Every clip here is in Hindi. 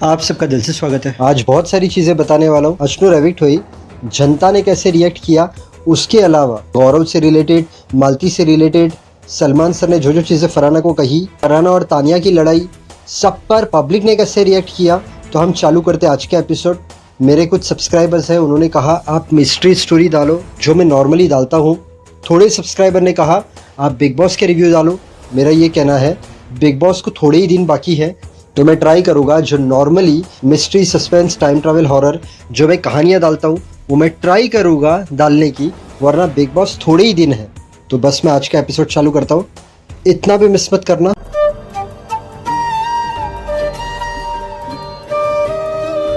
आप सबका दिल से स्वागत है। आज बहुत सारी चीज़ें बताने वाला हूँ। अश्नूर एविक्ट हुई, जनता ने कैसे रिएक्ट किया, उसके अलावा गौरव से रिलेटेड, मालती से रिलेटेड, सलमान सर ने जो जो चीज़ें फरहाना को कही, फरहाना और तानिया की लड़ाई, सब पर पब्लिक ने कैसे रिएक्ट किया। तो हम चालू करते आज का एपिसोड। मेरे कुछ सब्सक्राइबर्स हैं, उन्होंने कहा आप मिस्ट्री स्टोरी डालो जो मैं नॉर्मली डालता हूँ। थोड़े सब्सक्राइबर ने कहा आप बिग बॉस के रिव्यू डालो। मेरा ये कहना है बिग बॉस को थोड़े ही दिन बाकी है, तो मैं ट्राई करूँगा जो normally mystery, suspense, time travel, horror जो मैं कहानियाँ डालता हूँ वो मैं ट्राई करूँगा डालने की, वरना बिग बॉस थोड़े ही दिन है। तो बस मैं आज का एपिसोड चालू करता हूँ, इतना भी मिस मत करना।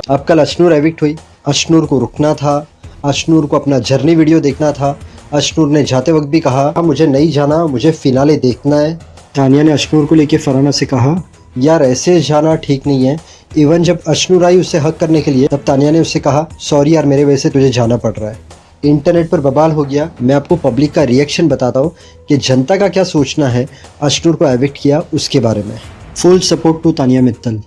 अब कल अश्नूर एविक्ट हुई। अश्नूर को रुकना था, अश्नूर को अपना जर्नी वीडियो देखना था। अश्नूर ने जाते वक्त भी कहा मुझे नहीं जाना, मुझे फिनाले देखना है। तानिया ने अश्नूर को लेके फरहाना से कहा यार ऐसे जाना ठीक नहीं है। इवन जब अश्नूर आई उससे हक करने के लिए, तब तानिया ने उससे कहा सॉरी यार मेरे वजह से तुझे जाना पड़ रहा है। इंटरनेट पर बवाल हो गया। मैं आपको पब्लिक का रिएक्शन बताता हूँ कि जनता का क्या सोचना है अश्नूर को एविक्ट किया उसके बारे में। Full support to Tania Mittal.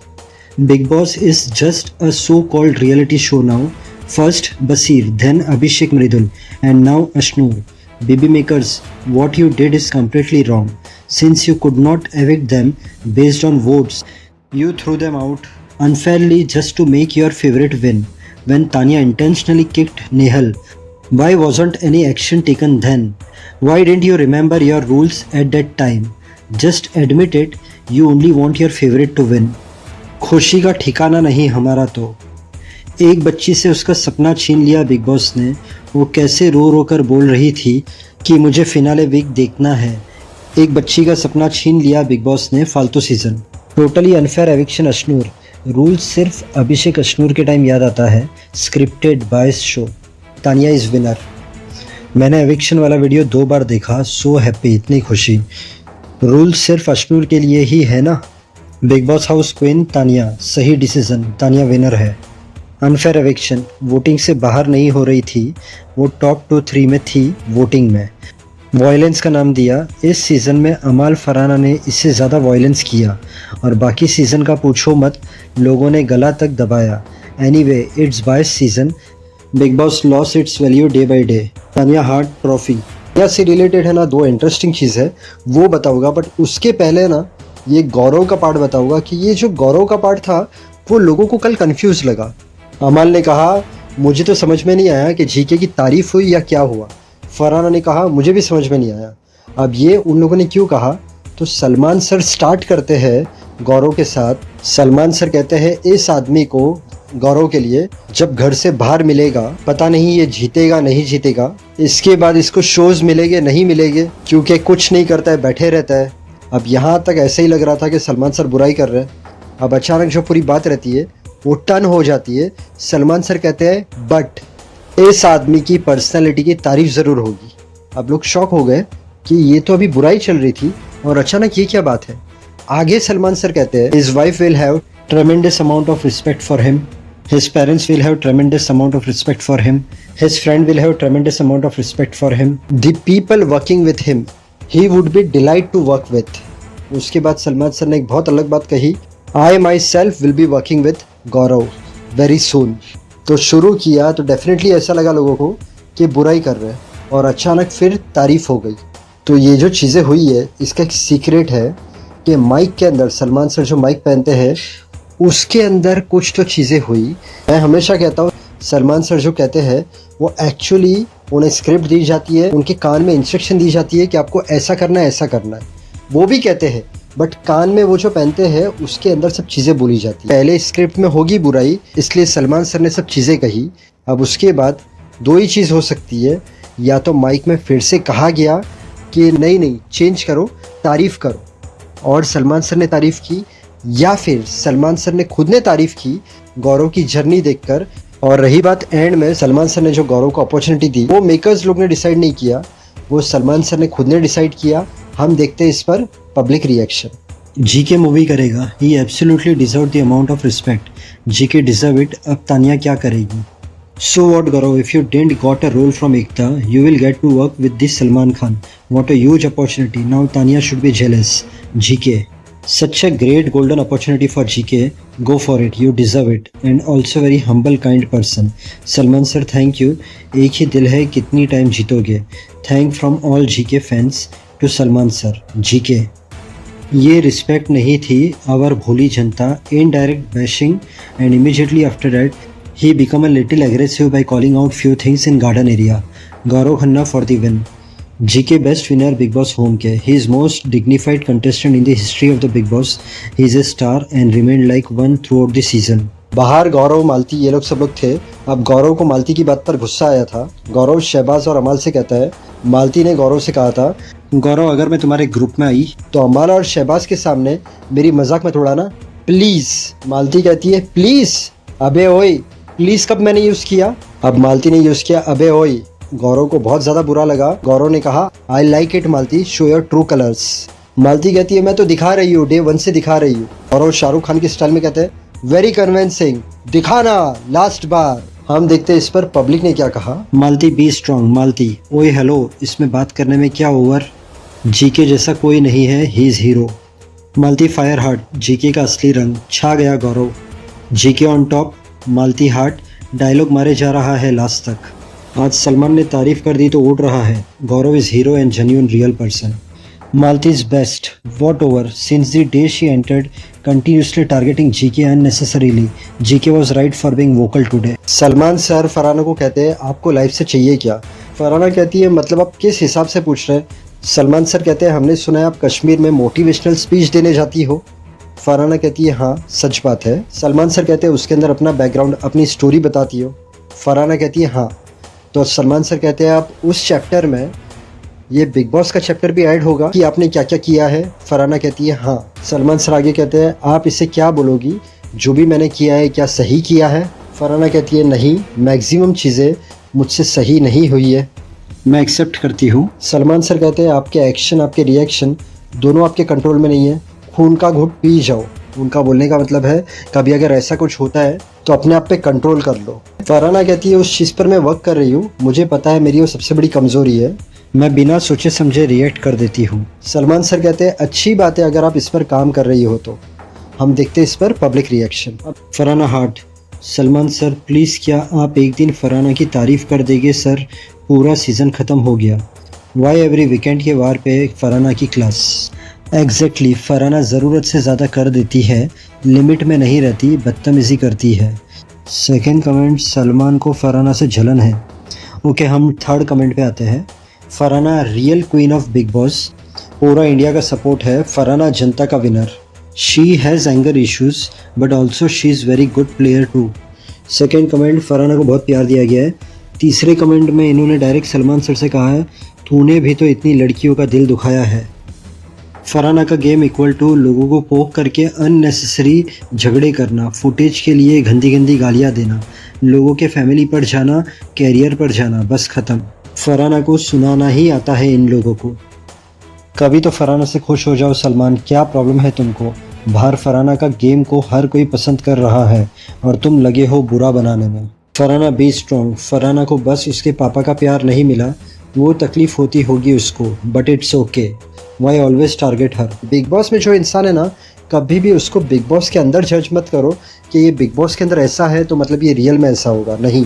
Big Boss is just a so-called reality show now. First Basir, then Abhishek Mridul, and now Ashnoor. Baby makers, what you did is completely wrong. Since you could not evict them based on votes, you threw them out unfairly just to make your favorite win. When Tanya intentionally kicked Nehal, why wasn't any action taken then? Why didn't you remember your rules at that time? Just admit it, you only want your favorite to win. खुशी का ठिकाना नहीं हमारा तो। एक बच्ची से उसका सपना छीन लिया बिग बॉस ने। वो कैसे रो रो कर बोल रही थी कि मुझे फिनाले वीक देखना है। एक बच्ची का सपना छीन लिया बिग बॉस ने फालतू season. Totally unfair eviction Ashnoor. Rule सिर्फ अभिषेक अश्नूर के टाइम याद आता है। Scripted bias show. Tania is winner. मैंने एविक्शन वाला वीडियो 2 बार देखा। सो हैप्पी, इतनी खुशी। रूल सिर्फ अश्नूर के लिए ही है ना। Big boss house queen Tania, सही डिसीजन, तानिया विनर है। अनफेयर एविक्शन, वोटिंग से बाहर नहीं हो रही थी, वो टॉप 2-3 में थी वोटिंग में। वॉयलेंस का नाम दिया। इस सीज़न में अमाल फरहाना ने इससे ज़्यादा वॉयलेंस किया और बाकी सीज़न का पूछो मत, लोगों ने गला तक दबाया। Anyway it's bias season. Big boss loss it's value day by day. Tania heart trophy या से रिलेटेड है ना, 2 इंटरेस्टिंग चीज़ है वो बताऊँगा, बट उसके पहले ना ये गौरव का पार्ट बताऊंगा कि ये जो गौरव का पार्ट था वो लोगों को कल कंफ्यूज लगा। अमाल ने कहा मुझे तो समझ में नहीं आया कि जीके की तारीफ हुई या क्या हुआ। फरहाना ने कहा मुझे भी समझ में नहीं आया। अब ये उन लोगों ने क्यों कहा, तो सलमान सर स्टार्ट करते हैं गौरव के साथ। सलमान सर कहते हैं इस आदमी को, गौरव के लिए, जब घर से बाहर मिलेगा पता नहीं ये जीतेगा नहीं जीतेगा, इसके बाद इसको शोज़ मिलेंगे नहीं मिलेंगे, क्योंकि कुछ नहीं करता है, बैठे रहता है। अब यहाँ तक ऐसे ही लग रहा था कि सलमान सर बुराई कर रहे हैं। अब अचानक जो पूरी बात रहती है वो टर्न हो जाती है। सलमान सर कहते हैं बट इस आदमी की पर्सनैलिटी की तारीफ ज़रूर होगी। अब लोग शॉक हो गए कि ये तो अभी बुराई चल रही थी और अचानक ये क्या बात है। आगे सलमान सर कहते हैं his wife will have tremendous amount of respect for him, his parents will have tremendous amount of respect for him, his friend will have tremendous amount of respect for him, the people working with him he would be delight to work with. उसके बाद सलमान सर ने एक बहुत अलग बात कही, I myself will be working with Gaurav very soon. तो शुरू किया तो डेफिनेटली ऐसा लगा लोगों को कि बुराई कर रहे हैं और अचानक फिर तारीफ हो गई। तो ये जो चीज़ें हुई है इसका एक सीक्रेट है कि माइक के अंदर, सलमान सर जो माइक पहनते हैं उसके अंदर कुछ तो चीज़ें हुई। मैं हमेशा कहता हूँ सलमान सर जो कहते हैं वो एक्चुअली उन्हें स्क्रिप्ट दी जाती है, उनके कान में इंस्ट्रक्शन दी जाती है कि आपको ऐसा करना है ऐसा करना है, वो भी कहते हैं, बट कान में वो जो पहनते हैं उसके अंदर सब चीज़ें बोली जाती है। पहले स्क्रिप्ट में होगी बुराई, इसलिए सलमान सर ने सब चीज़ें कही। अब उसके बाद 2 ही चीज़ हो सकती है, या तो माइक में फिर से कहा गया कि नहीं चेंज करो, तारीफ़ करो, और सलमान सर ने तारीफ़ की, या फिर सलमान सर ने खुद ने तारीफ़ की गौरव की जर्नी देखकर। और रही बात एंड में सलमान सर ने जो गौरव को अपॉर्चुनिटी दी वो मेकर्स लोग ने डिसाइड नहीं किया, वो सलमान सर ने खुद ने डिसाइड किया। हम देखते हैं इस पर पब्लिक रिएक्शन। जीके मूवी करेगा, he absolutely deserve the amount of respect, GK deserve it. अब तानिया क्या करेगी। So what Gaurav, if you didn't got a role from Ekta you will get to work with this Salman Khan, what a huge opportunity, now Tania should be jealous. GK Such a great golden opportunity for GK. Go for it. You deserve it. And also very humble, kind person. Salman sir thank you. एक ही दिल है कितनी टाइम जीतोगे. Thank from all GK fans to Salman sir. GK. ये रिस्पेक्ट नहीं थी आवर भोली जनता. Indirect bashing and immediately after that he become a little aggressive by calling out few things in garden area. Gaurav Khanna for the win. GK best winner Big Boss home के. He is most dignified contestant in the history of the Big Boss. He is a star and remained like one throughout the season. बाहर गौरव, मालती ये लोग सब लोग थे. अब गौरव को मालती की बात पर गुस्सा आया था. गौरव शहबाज और अमाल से कहता है, मालती ने गौरव से कहा था, गौरव अगर मैं तुम्हारे ग्रुप में आई तो अमाल और शहबाज के सामने मेरी मजाक मत उड़ाना प्लीज. मालती कहती है प्लीज. अबे ओए प्लीज कब मैंने यूज किया. अब मालती ने यूज किया अबे ओए. गौरव को बहुत ज्यादा बुरा लगा. गौरव ने कहा I like it Malti, show your true colours. Malti कहती है मैं तो दिखा रही हूँ, डे 1 से दिखा रही हूँ. गौरव शाहरुख खान के स्टाइल में कहते हैं वेरी कन्विंसिंग, दिखाना लास्ट बार. हम देखते हैं इस पर पब्लिक ने क्या कहा. मालती बी स्ट्रॉन्ग. मालती ओए हेलो, इसमें बात करने में क्या ओवर. जीके जैसा कोई नहीं है, he is hero. Malti fire heart. GK का असली रंग छा गया. Gaurav GK on top. Malti heart. Dialogue मारे जा रहा है लास्ट तक. आज सलमान ने तारीफ कर दी तो उड़ रहा है. Gaurav is hero and genuine real person. Malti is best. What over since the day she entered continuously targeting GK unnecessarily. GK was right for being vocal today. Salman sir Farhana को कहते हैं आपको लाइफ से चाहिए क्या. फरहाना कहती है मतलब आप किस हिसाब से पूछ रहे हैं. सलमान सर कहते हैं हमने सुना है आप कश्मीर में मोटिवेशनल स्पीच देने जाती हो. फरहाना कहती है हाँ सच बात है. सलमान सर कहते हैं उसके अंदर अपना बैकग्राउंड अपनी स्टोरी बताती हो. फरहाना कहती है हाँ. तो सलमान सर कहते हैं आप उस चैप्टर में ये बिग बॉस का चैप्टर भी ऐड होगा कि आपने क्या क्या किया है. फरहाना कहती है हाँ. सलमान सर आगे कहते हैं आप इसे क्या बोलोगी, जो भी मैंने किया है क्या सही किया है. फरहाना कहती है नहीं, मैक्सिमम चीज़ें मुझसे सही नहीं हुई है, मैं एक्सेप्ट करती हूँ. सलमान सर कहते हैं आपके एक्शन आपके रिएक्शन दोनों आपके कंट्रोल में नहीं है, खून का घुट पी जाओ. उनका बोलने का मतलब है कभी अगर ऐसा कुछ होता है तो अपने आप पे कंट्रोल कर लो. फरहाना कहती है उस चीज़ पर मैं वर्क कर रही हूँ, मुझे पता है मेरी वो सबसे बड़ी कमज़ोरी है, मैं बिना सोचे समझे रिएक्ट कर देती हूँ. सलमान सर कहते हैं अच्छी बात है अगर आप इस पर काम कर रही हो तो. हम देखते हैं इस पर public reaction. Farhana heart. Salman sir please क्या आप एक दिन फरहाना की तारीफ़ कर देंगे सर, पूरा सीज़न ख़त्म हो गया. वाई एवरी वीकेंड के वार पे फरहाना की क्लास. एग्जैक्टली फरहाना ज़रूरत से ज़्यादा कर देती है, लिमिट में नहीं रहती, बदतमीज़ी करती है. सेकंड कमेंट सलमान को फरहाना से जलन है. ओके हम थर्ड कमेंट पे आते हैं. Farhana real queen of Bigg Boss, पूरा इंडिया का सपोर्ट है. फरहाना जनता का winner. She has anger issues but also she is very good player too. Second comment Farhana को बहुत प्यार दिया गया है. तीसरे कमेंट में इन्होंने डायरेक्ट सलमान सर से कहा है तूने भी तो इतनी लड़कियों का दिल दुखाया है. फरहाना का गेम इक्वल टू लोगों को पोक करके अननेसेसरी झगड़े करना, फुटेज के लिए गंदी गंदी गालियाँ देना, लोगों के फैमिली पर जाना, कैरियर पर जाना, बस ख़त्म. फरहाना को सुनाना ही आता है इन लोगों को. कभी तो फरहाना से खुश हो जाओ सलमान, क्या प्रॉब्लम है तुमको. बाहर फरहाना का गेम को हर कोई पसंद कर रहा है और तुम लगे हो बुरा बनाने में. Farhana be strong. फरहाना को बस उसके पापा का प्यार नहीं मिला, वो तकलीफ़ होती होगी उसको, but it's okay. Why always target her. Big boss में जो इंसान है ना, कभी भी उसको बिग बॉस के अंदर जज मत करो कि ये बिग बॉस के अंदर ऐसा है तो मतलब ये रियल में ऐसा होगा. नहीं,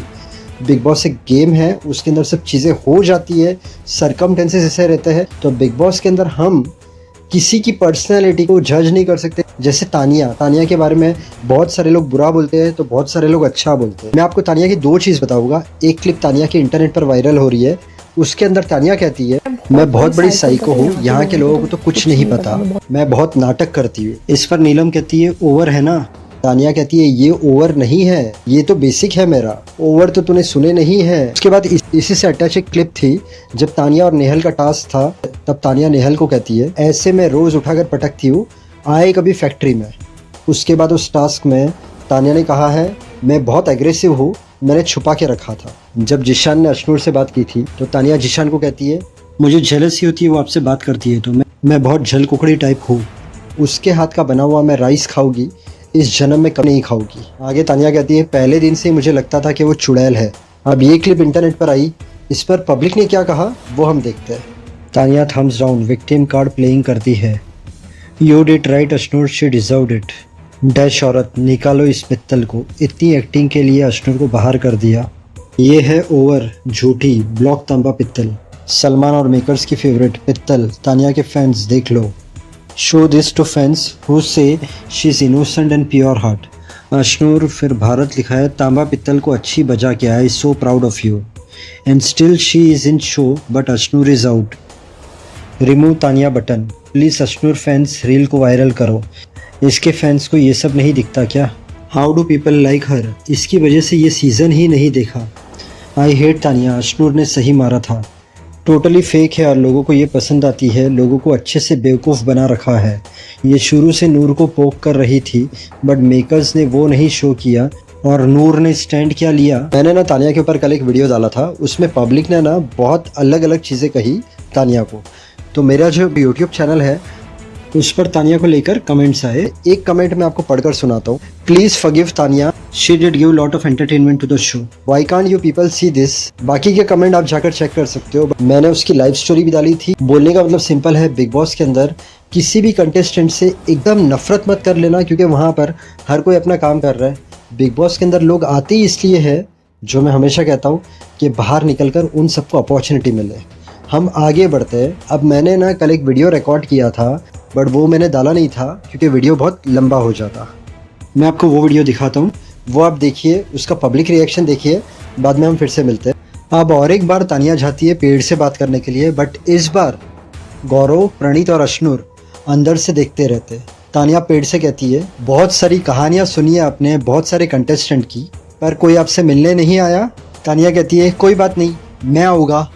बिग बॉस एक गेम है, उसके अंदर सब चीज़ें हो जाती है, सरकमटेंसेस ऐसे रहते हैं. तो बिग बॉस के अंदर हम किसी की पर्सनैलिटी को जज नहीं कर सकते. जैसे तानिया के बारे में बहुत सारे लोग बुरा बोलते हैं तो बहुत सारे लोग अच्छा बोलते हैं. मैं आपको तानिया की दो चीज़ बताऊंगा. एक क्लिप तानिया की इंटरनेट पर वायरल हो रही है, उसके अंदर तानिया कहती है मैं बहुत बड़ी साइको हूँ, यहाँ के लोगों को तो कुछ नहीं पता, मैं बहुत नाटक करती हूँ. इस पर नीलम कहती है ओवर है ना. तानिया कहती है ये ओवर नहीं है, ये तो बेसिक है मेरा, ओवर तो तूने सुने नहीं है. उसके बाद इसी से अटैच एक क्लिप थी जब तानिया और नेहल का टास्क था, तब तानिया नेहल को कहती है ऐसे मैं रोज़ उठाकर पटकती हूँ, आए कभी फैक्ट्री में. उसके बाद उस टास्क में तानिया ने कहा है मैं बहुत एग्रेसिव हूँ, मैंने छुपा के रखा था. जब जिशान ने अशनूर से बात की थी तो तानिया जिशान को कहती है मुझे जेलसी होती है वो आपसे बात करती है तो मैं बहुत जल कुकड़ी टाइप हूँ, उसके हाथ का बना हुआ मैं राइस खाऊंगी, इस जन्म में कभी नहीं खाऊंगी. आगे तानिया कहती है पहले दिन से मुझे लगता था कि वो चुड़ैल है. अब ये क्लिप इंटरनेट पर आई, इस पर पब्लिक ने क्या कहा वो हम देखते हैं. Tania thumbs down. Victim card playing करती है. You did right Ashnoor, she deserved it. Dash औरत, निकालो इस पित्तल को। इतनी एक्टिंग के लिए अशनूर को बाहर कर दिया। ये है ओवर, झूठी, ब्लॉक तांबा पित्तल। सलमान और मेकर्स की फेवरेट पित्तल। तानिया के फैंस देख लो। Show this to fans who say she is innocent and pure heart. Ashnoor फिर भारत लिखा है। तांबा पित्तल को अच्छी बजा के आई, so proud of you. And still she is in show but Ashnoor is out. Remove Tania button. Please Ashnoor fans reel को वायरल करो। इसके फैंस को ये सब नहीं दिखता क्या? How do people like her. इसकी वजह से ये सीज़न ही नहीं देखा। आई हेट तानिया, अशनूर ने सही मारा था। टोटली फेक है और लोगों को ये पसंद आती है। लोगों को अच्छे से बेवकूफ़ बना रखा है। ये शुरू से नूर को पोक कर रही थी बट मेकर्स ने वो नहीं शो किया और नूर ने स्टैंड क्या लिया। मैंने ना तानिया के ऊपर कल एक वीडियो डाला था, उसमें पब्लिक ने ना बहुत अलग अलग चीज़ें कही तानिया को। तो मेरा जो यूट्यूब चैनल है उस पर तानिया को लेकर कमेंट्स आए। एक कमेंट मैं आपको पढ़कर सुनाता हूँ। Please forgive Tania, she did give lot of entertainment to the show, why can't you people see this. बाकी के कमेंट आप जाकर चेक कर सकते हो। मैंने उसकी लाइव स्टोरी भी डाली थी। बोलने का मतलब सिंपल है, बिग बॉस के अंदर किसी भी कंटेस्टेंट से एकदम नफरत मत कर लेना, क्योंकि वहाँ पर हर कोई अपना काम कर रहा है। बिग बॉस के अंदर लोग आते ही इसलिए है, जो मैं हमेशा कहता हूँ, कि बाहर निकल कर उन सबको अपॉर्चुनिटी मिले। हम आगे बढ़ते हैं। अब मैंने ना कल एक वीडियो रिकॉर्ड किया था बट वो मैंने डाला नहीं था क्योंकि वीडियो बहुत लंबा हो जाता। मैं आपको वो वीडियो दिखाता हूँ, वो आप देखिए, उसका पब्लिक रिएक्शन देखिए, बाद में हम फिर से मिलते हैं। अब और एक बार तानिया जाती है पेड़ से बात करने के लिए, बट इस बार गौरव, प्रणीत और अशनूर अंदर से देखते रहते। तानिया पेड़ से कहती है, बहुत सारी कहानियाँ सुनी है आपने बहुत सारे कंटेस्टेंट की, पर कोई आपसे मिलने नहीं आया। तानिया कहती है, कोई बात नहीं, मैं आऊँगा,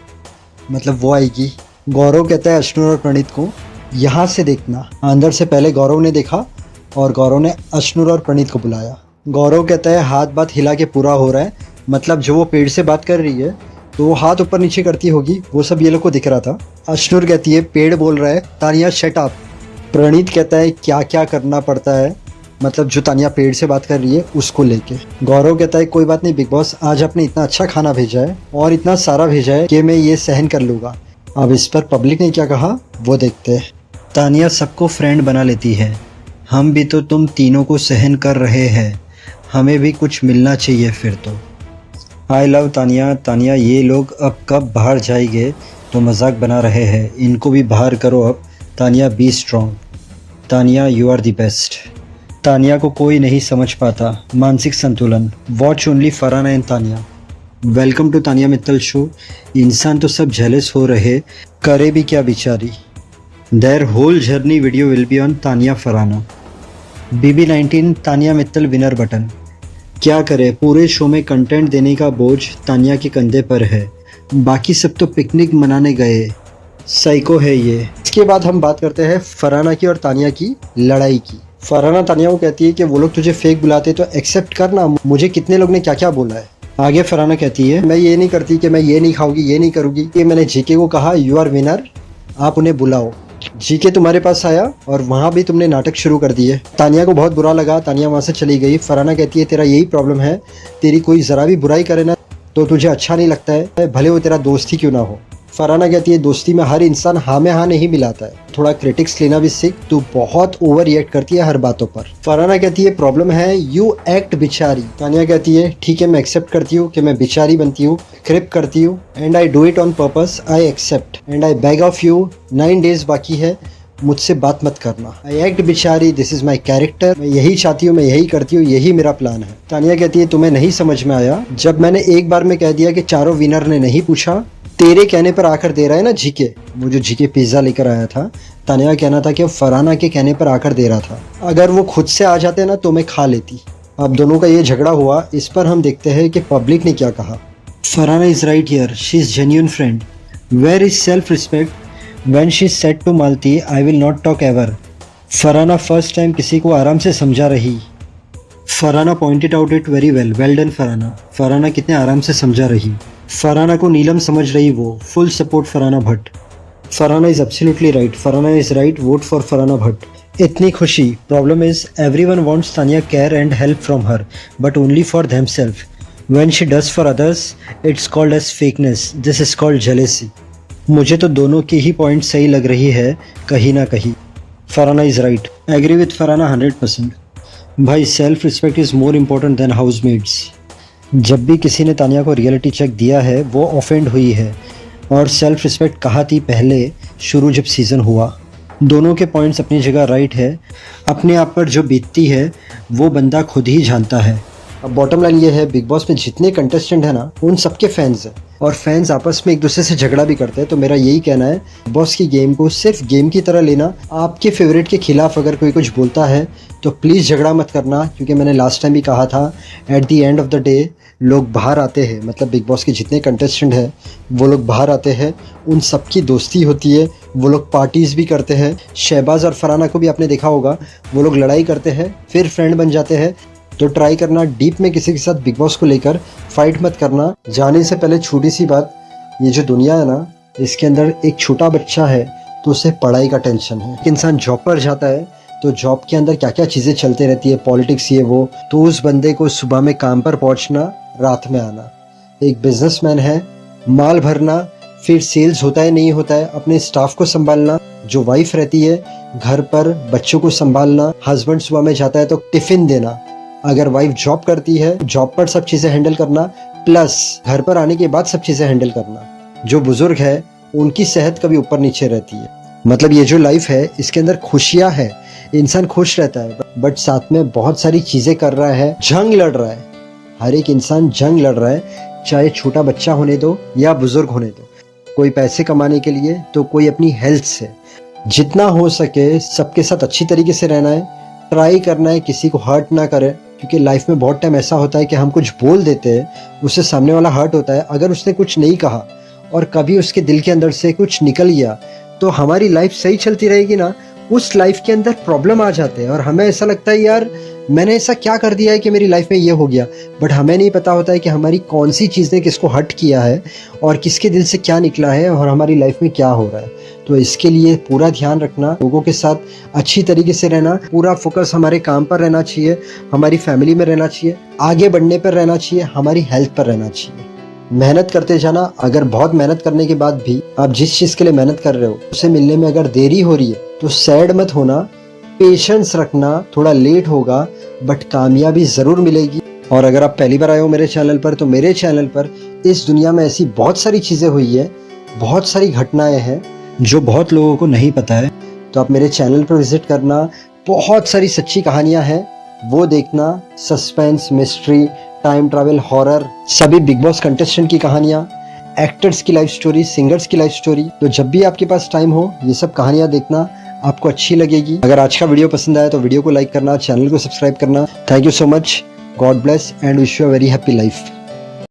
मतलब वो आएगी। गौरव कहता है अशनूर और प्रणीत को, यहाँ से देखना। अंदर से पहले गौरव ने देखा और गौरव ने अशनूर और प्रणीत को बुलाया। गौरव कहता है, हाथ बात हिला के पूरा हो रहा है, मतलब जो वो पेड़ से बात कर रही है तो वो हाथ ऊपर नीचे करती होगी, वो सब ये लोग को दिख रहा था। अशनूर कहती है, पेड़ बोल रहा है, तानिया शट अप। प्रणीत कहता है, क्या क्या करना पड़ता है, मतलब जो तानिया पेड़ से बात कर रही है उसको लेके। गौरव कहता है, कोई बात नहीं बिग बॉस, आज आपने इतना अच्छा खाना भेजा है और इतना सारा भेजा है कि मैं ये सहन कर लूँगा। अब इस पर पब्लिक ने क्या कहा वो देखते हैं। तानिया सबको फ्रेंड बना लेती है, हम भी तो तुम तीनों को सहन कर रहे हैं, हमें भी कुछ मिलना चाहिए फिर तो। I love Tania. तानिया, ये लोग अब कब बाहर जाएंगे तो मजाक बना रहे हैं, इनको भी बाहर करो अब। Tania be strong. Tania you are the best. Tania को कोई नहीं समझ पाता। मानसिक संतुलन। Watch only Farhana and Tania. Welcome to Tania Mittal show. इंसान तो सब जेलस हो रहे, करे भी क्या बेचारी। Their whole journey video will be on Tania Farhana. BB19 Tania Mittal winner button. क्या करे, पूरे शो में कंटेंट देने का बोझ तानिया के कंधे पर है, बाकी सब तो पिकनिक मनाने गए। साइको है ये। इसके बाद हम बात करते हैं फरहाना की और तानिया की लड़ाई की। फरहाना तानिया को कहती है कि वो लोग तुझे फेक बुलाते तो एक्सेप्ट करना, मुझे कितने लोग ने क्या क्या बोला है। आगे फरहाना कहती है, मैं ये नहीं करती कि मैं ये नहीं खाऊंगी, ये नहीं करूँगी, कि मैंने जीके को कहा यू आर विनर, आप उन्हें बुलाओ। जीके तुम्हारे पास आया और वहाँ भी तुमने नाटक शुरू कर दिए। तानिया को बहुत बुरा लगा, तानिया वहाँ से चली गई। फरहाना कहती है, तेरा यही प्रॉब्लम है, तेरी कोई ज़रा भी बुराई करे ना तो तुझे अच्छा नहीं लगता है, भले वो तेरा दोस्त ही क्यों ना हो। फरहाना कहती है, दोस्ती में हर इंसान हाँ में हाँ नहीं मिलाता है, थोड़ा क्रिटिक्स लेना भी सीख, तू बहुत ओवर रिएक्ट करती है हर बातों पर। फरहाना कहती है, प्रॉब्लम है यू एक्ट बिचारी। तानिया कहती है, ठीक है मैं एक्सेप्ट करती हूँ कि मैं बिचारी बनती हूँ, क्रिप करती हूँ, and I do it on purpose, I accept and I beg of you, 9 days बाकी है, मुझसे बात मत करना। आई एक्ट बिचारी, दिस इज माई कैरेक्टर, मैं यही चाहती हूँ, मैं यही करती हूँ, यही मेरा प्लान है। तानिया कहती है, तुम्हें नहीं समझ में आया, जब मैंने एक बार में कह दिया कि चारों विनर ने नहीं पूछा, तेरे कहने पर आकर दे रहा है ना जीके। वो जो जीके पिज्ज़ा लेकर आया था, तानिया कहना था कि फरहाना के कहने पर आकर दे रहा था, अगर वो खुद से आ जाते ना तो मैं खा लेती। अब दोनों का ये झगड़ा हुआ, इस पर हम देखते हैं कि पब्लिक ने क्या कहा। Farhana is right here, she is genuine friend, where is self respect, when she said to Malti I will not talk ever. Farhana first time किसी को आराम से समझा रही। Farhana pointed out it very well, well done Farhana. Farhana कितने आराम से समझा रही। फरहाना को नीलम समझ रही, वो full support Farhana Bhatt. Farhana is absolutely right, Farhana is right, vote for Farhana Bhatt. इतनी खुशी, problem is everyone wants Tania care and help from her, but only for themselves. When she does for others it's called as fakeness, this is called jealousy. मुझे तो दोनों की ही पॉइंट सही लग रही है कहीं ना कहीं। फराना इज़ राइट, एग्री विथ फराना 100%। भाई self respect is more important then housemates. जब भी किसी ने तानिया को रियलिटी चेक दिया है वो ऑफेंड हुई है, और सेल्फ रिस्पेक्ट कहा थी पहले शुरू जब सीज़न हुआ। दोनों के पॉइंट्स अपनी जगह राइट है। अपने आप पर जो बीतती है वो बंदा खुद ही जानता है। अब बॉटम लाइन ये है, बिग बॉस में जितने कंटेस्टेंट हैं ना उन सबके फैंस हैं, और फैंस आपस में एक दूसरे से झगड़ा भी करते हैं। तो मेरा यही कहना है, बिग बॉस की गेम को सिर्फ गेम की तरह लेना। आपके फेवरेट के खिलाफ अगर कोई कुछ बोलता है तो प्लीज़ झगड़ा मत करना, क्योंकि मैंने लास्ट टाइम भी कहा था at the end of the day लोग बाहर आते हैं, मतलब बिग बॉस के जितने कंटेस्टेंट हैं वो लोग बाहर आते हैं, उन सबकी दोस्ती होती है, वो लोग पार्टीज़ भी करते हैं। शहबाज और फराना को भी आपने देखा होगा, वो लोग लड़ाई करते हैं फिर फ्रेंड बन जाते हैं। तो ट्राई करना डीप में किसी के साथ बिग बॉस को लेकर फाइट मत करना। जाने से पहले छोटी सी बात, ये जो दुनिया है ना इसके अंदर एक छोटा बच्चा है तो उसे पढ़ाई का टेंशन है। एक इंसान जॉब पर जाता है तो जॉब के अंदर क्या क्या चीज़ें चलते रहती है, पॉलिटिक्स ये वो, तो उस बंदे को सुबह में काम पर पहुंचना, रात में आना। एक बिजनेसमैन है, माल भरना, फिर सेल्स होता है नहीं होता है, अपने स्टाफ को संभालना, जो वाइफ रहती है घर पर बच्चों को संभालना, हस्बैंड सुबह में जाता है तो टिफिन देना, अगर वाइफ जॉब करती है जॉब पर सब चीज़ें हैंडल करना, प्लस घर पर आने के बाद सब चीज़ें हैंडल करना। जो बुजुर्ग है उनकी सेहत कभी ऊपर नीचे रहती है। मतलब ये जो लाइफ है इसके अंदर खुशियाँ है, इंसान खुश रहता है, बट साथ में बहुत सारी चीज़ें कर रहा है, जंग लड़ रहा है। हर एक इंसान जंग लड़ रहा है, चाहे छोटा बच्चा होने दो या बुजुर्ग होने दो। कोई पैसे कमाने के लिए तो कोई अपनी हेल्थ से। जितना हो सके सबके साथ अच्छी तरीके से रहना है, ट्राई करना है किसी को हर्ट ना करे, क्योंकि लाइफ में बहुत टाइम ऐसा होता है कि हम कुछ बोल देते हैं, उससे सामने वाला हर्ट होता है। अगर उसने कुछ नहीं कहा और कभी उसके दिल के अंदर से कुछ निकल गया तो हमारी लाइफ सही चलती रहेगी ना, उस लाइफ के अंदर प्रॉब्लम आ जाते हैं और हमें ऐसा लगता है यार मैंने ऐसा क्या कर दिया है कि मेरी लाइफ में ये हो गया। बट हमें नहीं पता होता है कि हमारी कौन सी चीज़ ने किसको हर्ट किया है और किसके दिल से क्या निकला है और हमारी लाइफ में क्या हो रहा है। तो इसके लिए पूरा ध्यान रखना, लोगों के साथ अच्छी तरीके से रहना, पूरा फोकस हमारे काम पर रहना चाहिए, हमारी फैमिली में रहना चाहिए, आगे बढ़ने पर रहना चाहिए, हमारी हेल्थ पर रहना चाहिए। मेहनत करते जाना। अगर बहुत मेहनत करने के बाद भी आप जिस चीज़ के लिए मेहनत कर रहे हो उसे मिलने में अगर देरी हो रही है तो सैड मत होना, पेशेंस रखना। थोड़ा लेट होगा बट कामयाबी ज़रूर मिलेगी। और अगर आप पहली बार आए हो मेरे चैनल पर, तो मेरे चैनल पर इस दुनिया में ऐसी बहुत सारी चीज़ें हुई है, बहुत सारी घटनाएं हैं जो बहुत लोगों को नहीं पता है। तो आप मेरे चैनल पर विजिट करना, बहुत सारी सच्ची कहानियां हैं वो देखना। Suspense, mystery, time travel, horror, सभी बिग बॉस कंटेस्टेंट की कहानियां, एक्टर्स की लाइफ स्टोरी, सिंगर्स की लाइफ स्टोरी। तो जब भी आपके पास टाइम हो ये सब कहानियां देखना, आपको अच्छी लगेगी। अगर आज का वीडियो पसंद आया तो वीडियो को लाइक करना, चैनल को सब्सक्राइब करना। Thank you so much, God bless and wish you a very happy life.